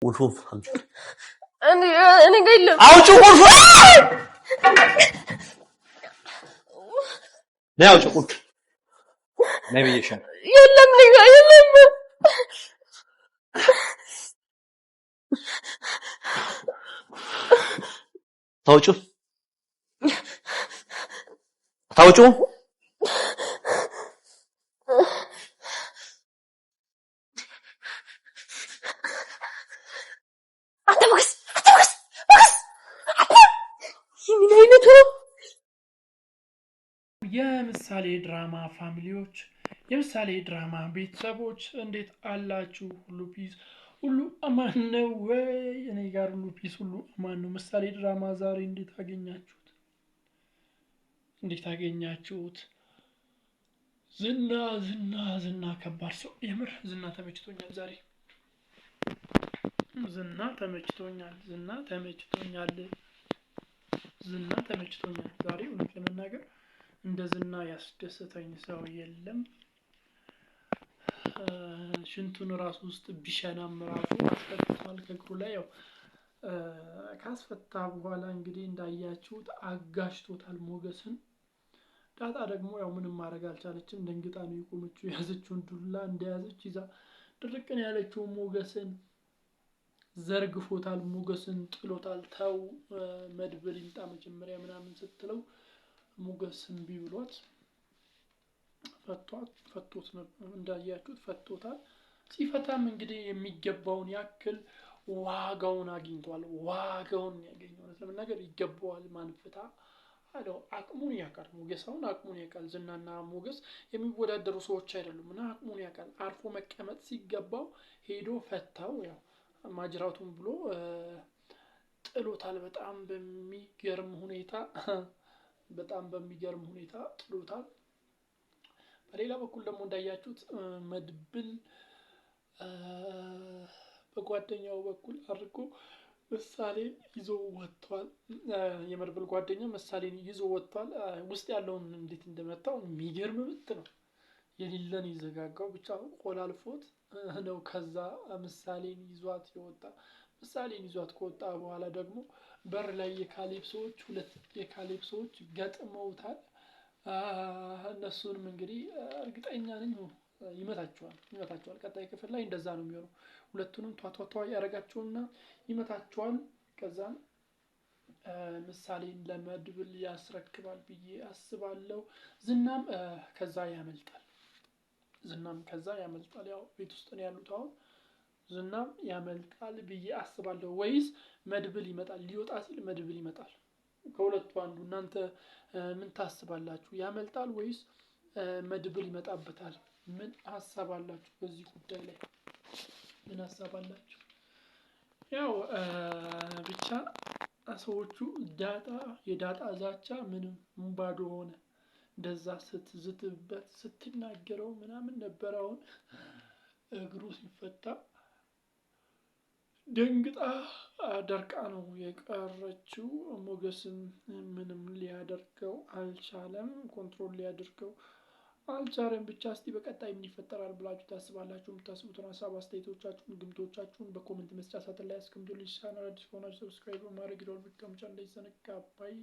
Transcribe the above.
ቁልፉን አምጪ። እኔ ጋር የለም። አውጪው ቁልፉን። ነይ አውጪው ቁልፍ። ነይ ብዬሻለሁ። የለም እኔ ጋር የለም። ታውጪው የምሳሌ ድራማ ፋሚሊዎች የምሳሌ ድራማ ቤተሰቦች እንዴት አላችሁ? ሁሉ ፒስ ሁሉ አማን ነው ወይ? እኔ ጋር ሁሉ ፒስ ሁሉ አማን ነው። ምሳሌ ድራማ ዛሬ እንዴት አገኛችሁት? ዝና ከባድ ሰው የምር ዝና ተመችቶኛል። ዛሬ ዝና ተመችቶኛል። ዛሬ እውነት ለመናገር እንደ ዝና ያስደሰተኝ ሰው የለም። ሽንቱን ራሱ ውስጥ ቢሸናም ራሱ አስፈትቷል ከእግሩ ላይ። ያው ካስፈታ በኋላ እንግዲህ እንዳያችሁት አጋሽቶታል ሞገስን። ዳጣ ደግሞ ያው ምንም ማድረግ አልቻለችም። ደንግጣ ነው የቆመችው። የያዘችውን ዱላ እንደያዘች ይዛ ድርቅን ያለችው ሞገስን ዘርግፎታል። ሞገስን ጥሎታል። ተው መድብል ይምጣ መጀመሪያ ምናምን ስትለው ሞገስ እምቢ ብሏት ፈቶት ነበር። እንዳያችሁት ፈቶታል። ሲፈታም እንግዲህ የሚገባውን ያክል ዋጋውን አግኝቷል። ዋጋውን ያገኘው ለምን ይገባዋል። ማንፈታ አለው። አቅሙን ያውቃል። ሞገሳውን አቅሙን ያውቃል። ዝናና ሞገስ የሚወዳደሩ ሰዎች አይደሉም እና አቅሙን ያውቃል። አርፎ መቀመጥ ሲገባው ሄዶ ፈታው። ያው ማጅራቱን ብሎ ጥሎታል። በጣም በሚገርም ሁኔታ ጥሎታል። በሌላ በኩል ደግሞ እንዳያችሁት መድብል በጓደኛው በኩል አድርጎ ምሳሌ ይዞ ወጥቷል። የመድብል ጓደኛ ምሳሌን ይዞ ወጥቷል። ውስጥ ያለውን እንዴት እንደመታው የሚገርም ምት ነው። የሌለን ይዘጋጋው ብቻ ቆላልፎት ነው። ከዛ ምሳሌን ይዟት የወጣ ምሳሌን ይዟት ከወጣ በኋላ ደግሞ በር ላይ ሁለት የካሌብ ሰዎች ገጥመውታል። እነሱንም እንግዲህ እርግጠኛ ነኝ ይመታቸዋል። ቀጣይ ክፍል ላይ እንደዛ ነው የሚሆነው። ሁለቱንም ቷቷቷ ያረጋቸውና ይመታቸዋል። ከዛም ምሳሌን ለመድብል ያስረክባል ብዬ አስባለሁ። ዝናም ከዛ ያመልጣል። ያው ቤት ውስጥ ነው ያሉት አሁን። ዝናም ያመልጣል ብዬ አስባለሁ። ወይስ መድብል ይመጣል? ሊወጣ ሲል መድብል ይመጣል። ከሁለቱ አንዱ እናንተ ምን ታስባላችሁ? ያመልጣል ወይስ መድብል ይመጣበታል? ምን ሐሳብ አላችሁ በዚህ ጉዳይ ላይ? ምን ሐሳብ አላችሁ? ያው ብቻ ሰዎቹ የዳጣ ዛቻ ምንም ባዶ ሆነ። እንደዛ ስትዝትበት ስትናገረው ምናምን ነበር። አሁን እግሩ ሲፈታ ደንግጣ ደርቃ ነው የቀረችው። ሞገስም ምንም ሊያደርገው አልቻለም። ኮንትሮል ሊያደርገው አልቻለም። ብቻ እስቲ በቀጣይ ምን ይፈጠራል ብላችሁ ታስባላችሁ? የምታስቡትን ሀሳብ አስተያየቶቻችሁን፣ ግምቶቻችሁን በኮሜንት መስጫ ሳጥን ላይ አስቀምጡልኝ። ቻናል አዲስ ከሆናችሁ ሰብስክራይብ በማድረግ ደወል ምልክቱን መጫን እንዳይዘነጋ። ባይ